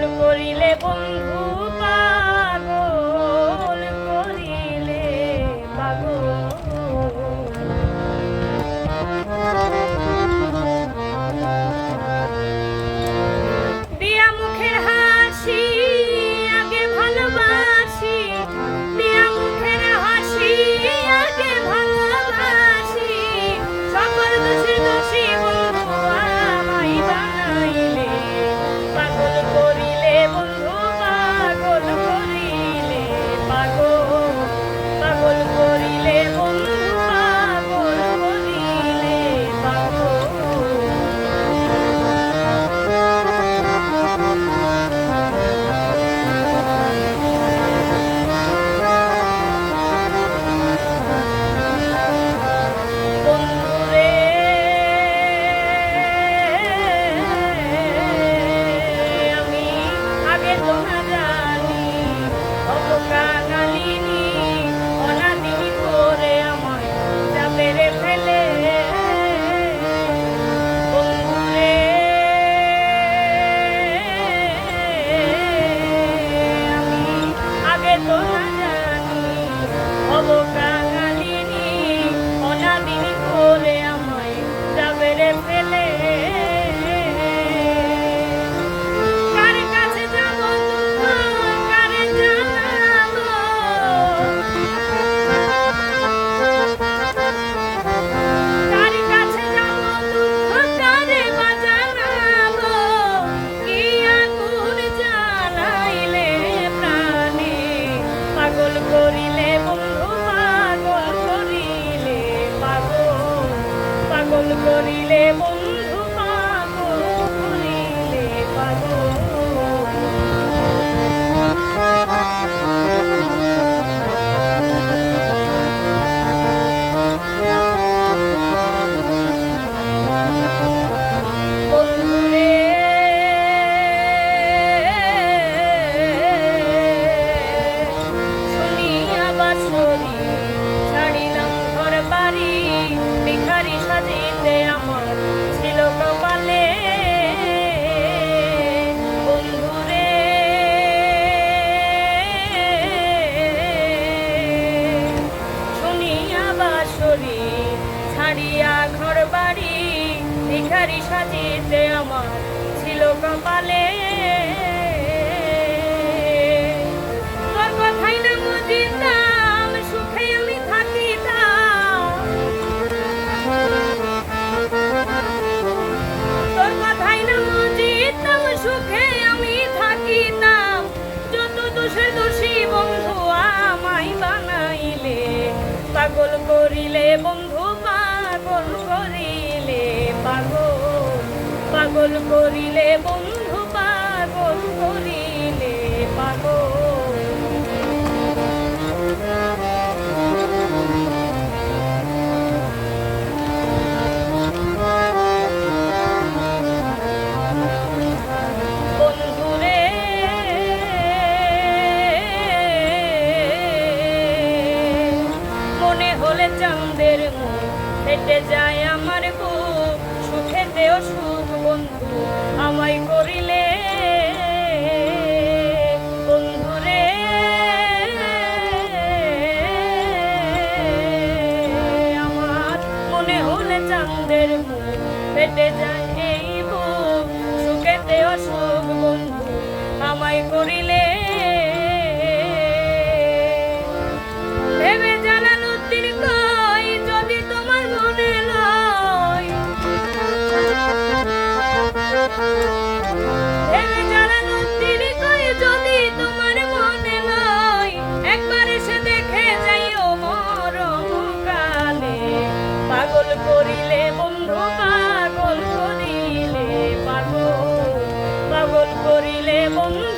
পাগল করিলে বন্ধু পাগল করিলে পাগল দিয়া মুখের হাসি আগে ভালোবাসি দিয়া মুখের হাসি আগে ভালোবাসি সকল দোষে দোষী বন্ধু আমায় বানাইলে পাগল করিলে বন্ধু পাগল করিলে পাগল পাগল করিলে বন্ধু পাগল করিলে পাগল করিলে বন্ধু পাগল করিলে পাগল বন্ধুরে শুনিয়া বাঁশরি ছাড়িলাম ঘর বাড়ি ভিখারি সাজিতে আমার ছিল কপালে বন্ধুরে শুনিয়া বাঁশরি ছাড়িয়া ঘর বাড়ি ভিখারি সাজিতে আমার ছিল কপালে তোর কথাই না মজিতাম সুখে আমি থাকিতাম তোর কথাই না মজিতাম সুখে আমি থাকিতাম যত দোষের দোষী বন্ধু আমায় বানাইলে পাগল করিলে বন্ধু পাগল করিলে পাগল পাগল করিলে বন্ধু পাগল করিলে পাগল বন্ধুরে মনে হলে চাঁদের মুখ ফেটে যায় আমার বুক সুখেতেও সুখ বন্ধু আমায় করিলে বন্ধুরে আমার মনে হলে চাঁদের মুখ ফেটে যায় এই বুক সুখেতেও সুখ বন্ধু আমায় করিলে ভেবে জালালউদ্দিন কই যদি তোমার মনে লয় ভেবে জালালউদ্দিন কই যদি তোমার মনে লয় একবার এসে দেখে যাইও মরম কালে পাগল করিলে বন্ধু পাগল করিলে পাগল পাগল করিলে বন্ধু